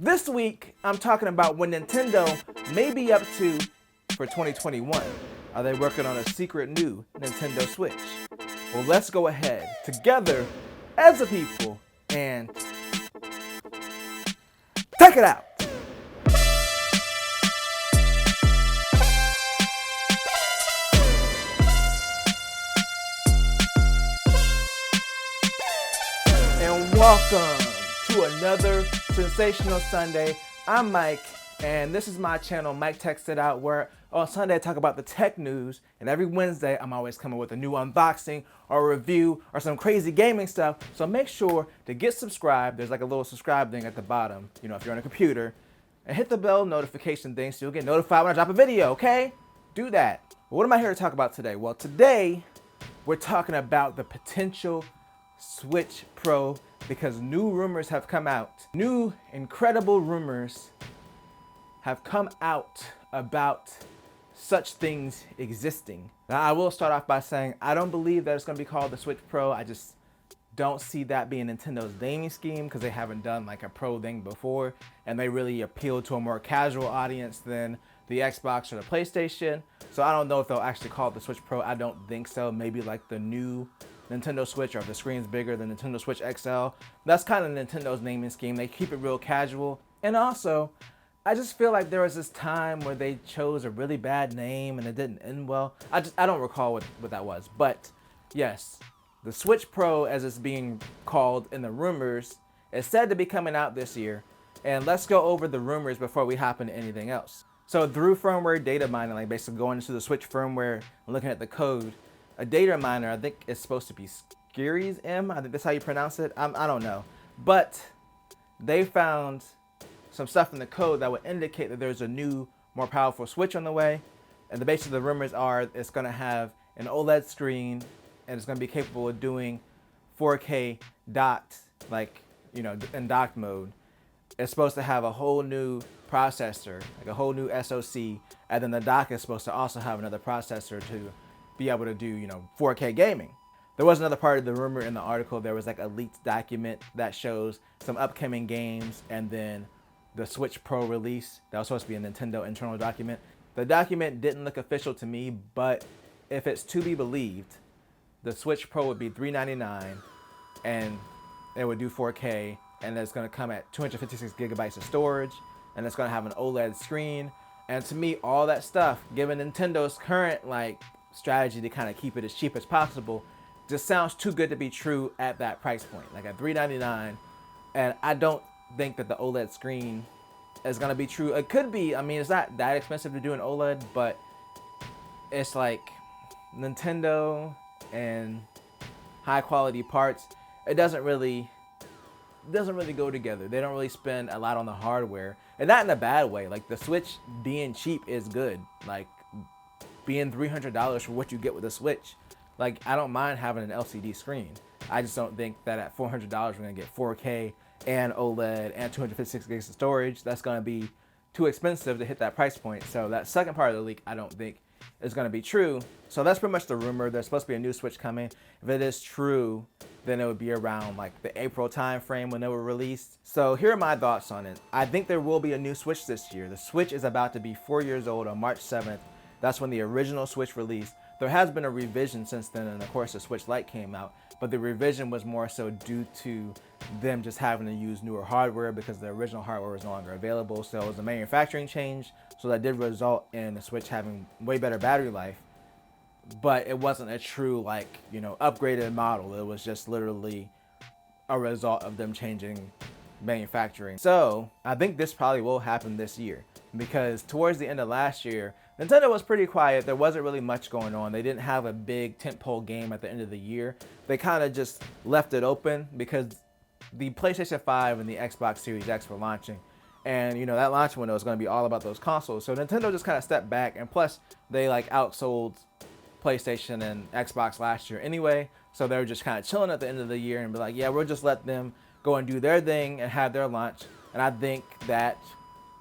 This week, I'm talking about what Nintendo may be up to for 2021. Are they working on a secret new Nintendo Switch? Well, let's go ahead together as a people and check it out. And welcome to another sensational Sunday. I'm Mike, and this is my channel, Mike Texts It Out, where on Sunday I talk about the tech news, and every Wednesday I'm always coming with a new unboxing or a review or some crazy gaming stuff. So make sure to get subscribed. There's like a little subscribe thing at the bottom, you know, if you're on a computer, and hit the bell notification thing so you'll get notified when I drop a video, okay? Do that. What am I here to talk about today? Well, today we're talking about the potential Switch Pro because new rumors have come out. New incredible rumors have come out about such things existing. Now, I will start off by saying I don't believe that it's going to be called the Switch Pro. I just don't see that being Nintendo's naming scheme because they haven't done like a pro thing before, and they really appeal to a more casual audience than the Xbox or the PlayStation. So I don't know if they'll actually call it the Switch Pro. I don't think so. Maybe like the new Nintendo Switch, or if the screen's bigger than Nintendo Switch XL. That's kind of Nintendo's naming scheme. They keep it real casual. And also, I just feel like there was this time where they chose a really bad name and it didn't end well. I don't recall what that was. But yes, the Switch Pro, as it's being called in the rumors, is said to be coming out this year. And let's go over the rumors before we hop into anything else. So through firmware data mining, like basically going into the Switch firmware and looking at the code, a data miner, I think it's supposed to be Scaries M. I think that's how you pronounce it. I don't know. But they found some stuff in the code that would indicate that there's a new, more powerful Switch on the way. And the basis of the rumors are it's going to have an OLED screen and it's going to be capable of doing 4K docked, like, you know, in docked mode. It's supposed to have a whole new processor, like a whole new SoC. And then the dock is supposed to also have another processor to be able to do, you know, 4K gaming. There was another part of the rumor in the article. There was like a leaked document that shows some upcoming games and then the Switch Pro release. That was supposed to be a Nintendo internal document. The document didn't look official to me, but if it's to be believed, the Switch Pro would be $399 and it would do 4K, and it's going to come at 256 gigabytes of storage, and it's going to have an OLED screen. And to me, all that stuff, given Nintendo's current like strategy to kind of keep it as cheap as possible, just sounds too good to be true at that price point, like at $399. And I don't think that the OLED screen is going to be true. It could be. I mean, it's not that expensive to do an OLED, but it's like Nintendo and high quality parts. It doesn't really go together. They don't really spend a lot on the hardware, and not in a bad way. Like the Switch being cheap is good. Like being $300 for what you get with a Switch. Like, I don't mind having an LCD screen. I just don't think that at $400 we're gonna get 4K and OLED and 256 gigs of storage. That's gonna be too expensive to hit that price point. So that second part of the leak, I don't think is gonna be true. So that's pretty much the rumor. There's supposed to be a new Switch coming. If it is true, then it would be around like the April time frame when they were released. So here are my thoughts on it. I think there will be a new Switch this year. The Switch is about to be 4 years old on March 7th. That's when the original Switch released. There has been a revision since then, and of course the Switch Lite came out, but the revision was more so due to them just having to use newer hardware because the original hardware was no longer available. So it was a manufacturing change, so that did result in the Switch having way better battery life, but it wasn't a true, like, you know, upgraded model. It was just literally a result of them changing manufacturing. So I think this probably will happen this year, because towards the end of last year, Nintendo was pretty quiet. There wasn't really much going on. They didn't have a big tentpole game at the end of the year. They kind of just left it open because the PlayStation 5 and the Xbox Series X were launching. And, you know, that launch window is going to be all about those consoles. So Nintendo just kind of stepped back, and plus they like outsold PlayStation and Xbox last year anyway. So they were just kind of chilling at the end of the year and be like, yeah, we'll just let them go and do their thing and have their launch. And I think that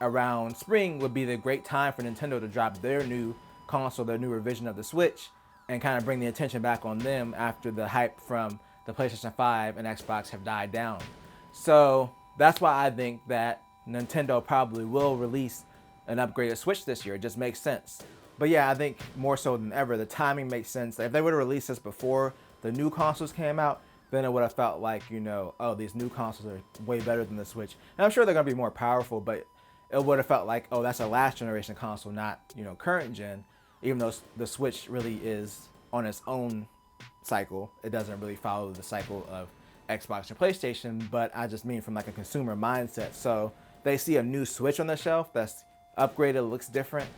around spring would be the great time for Nintendo to drop their new console, their new revision of the Switch, and kind of bring the attention back on them after the hype from the PlayStation 5 and Xbox have died down. So that's why I think that Nintendo probably will release an upgraded Switch this year. It just makes sense. But yeah, I think more so than ever, the timing makes sense. If they would have released this before the new consoles came out, then it would have felt like, you know, oh, these new consoles are way better than the Switch. And I'm sure they're going to be more powerful, but it would have felt like, oh, that's a last generation console, not, you know, current gen. Even though the Switch really is on its own cycle. It doesn't really follow the cycle of Xbox and PlayStation, but I just mean from like a consumer mindset. So they see a new Switch on the shelf that's upgraded, looks different.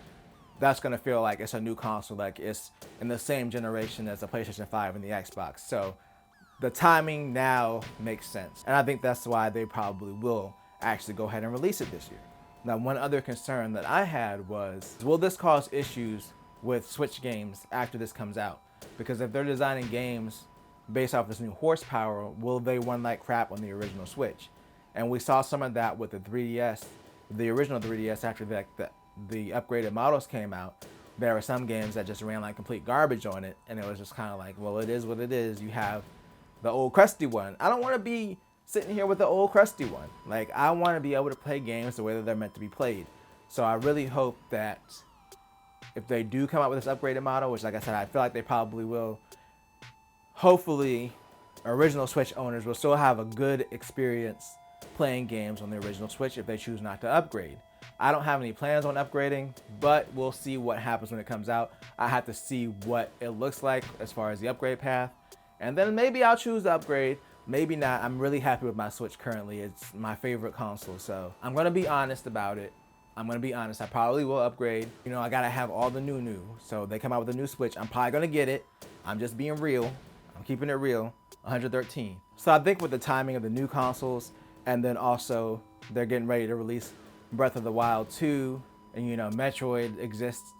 That's going to feel like it's a new console, like it's in the same generation as the PlayStation 5 and the Xbox. So the timing now makes sense. And I think that's why they probably will actually go ahead and release it this year. Now, one other concern that I had was, will this cause issues with Switch games after this comes out? Because if they're designing games based off this new horsepower, will they run like crap on the original Switch? And we saw some of that with the 3DS, the original 3DS after the upgraded models came out. There were some games that just ran like complete garbage on it, and it was just kind of like, well, it is what it is. You have the old crusty one. I don't want to be sitting here with the old crusty one. Like, I want to be able to play games the way that they're meant to be played. So I really hope that if they do come out with this upgraded model, which like I said, I feel like they probably will, hopefully original Switch owners will still have a good experience playing games on the original Switch if they choose not to upgrade. I don't have any plans on upgrading, but we'll see what happens when it comes out. I have to see what it looks like as far as the upgrade path. And then maybe I'll choose to upgrade, maybe not. I'm really happy with my Switch currently. It's my favorite console, so I'm gonna be honest about it. I'm gonna be honest, I probably will upgrade. You know, I gotta have all the new. So they come out with a new Switch, I'm probably gonna get it. I'm just being real. I'm keeping it real, 113. So I think with the timing of the new consoles, and then also they're getting ready to release Breath of the Wild 2, and you know, Metroid exists,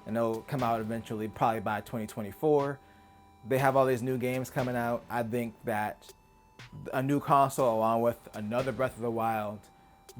and they'll come out eventually, probably by 2024. They have all these new games coming out. I think that a new console along with another Breath of the Wild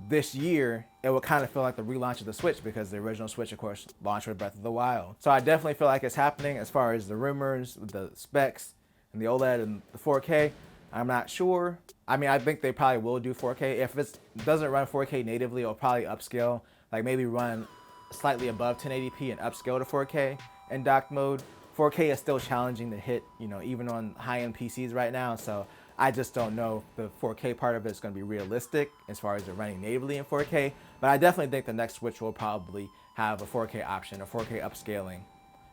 this year, it would kind of feel like the relaunch of the Switch, because the original Switch, of course, launched with Breath of the Wild. So I definitely feel like it's happening as far as the rumors, the specs, and the OLED and the 4K. I'm not sure. I mean, I think they probably will do 4K. If it doesn't run 4K natively, it'll probably upscale, like maybe run slightly above 1080p and upscale to 4K in dock mode. 4K is still challenging to hit, you know, even on high-end PCs right now. So I just don't know if the 4K part of it is going to be realistic as far as it running natively in 4K. But I definitely think the next Switch will probably have a 4K option, a 4K upscaling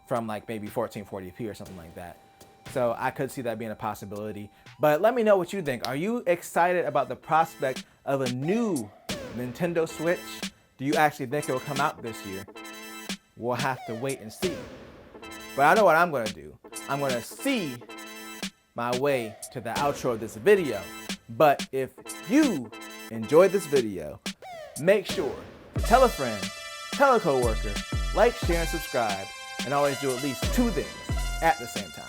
from like maybe 1440p or something like that. So I could see that being a possibility. But let me know what you think. Are you excited about the prospect of a new Nintendo Switch? Do you actually think it will come out this year? We'll have to wait and see. But I know what I'm going to do. I'm going to see my way to the outro of this video. But if you enjoyed this video, make sure to tell a friend, tell a coworker, like, share, and subscribe, and always do at least 2 things at the same time.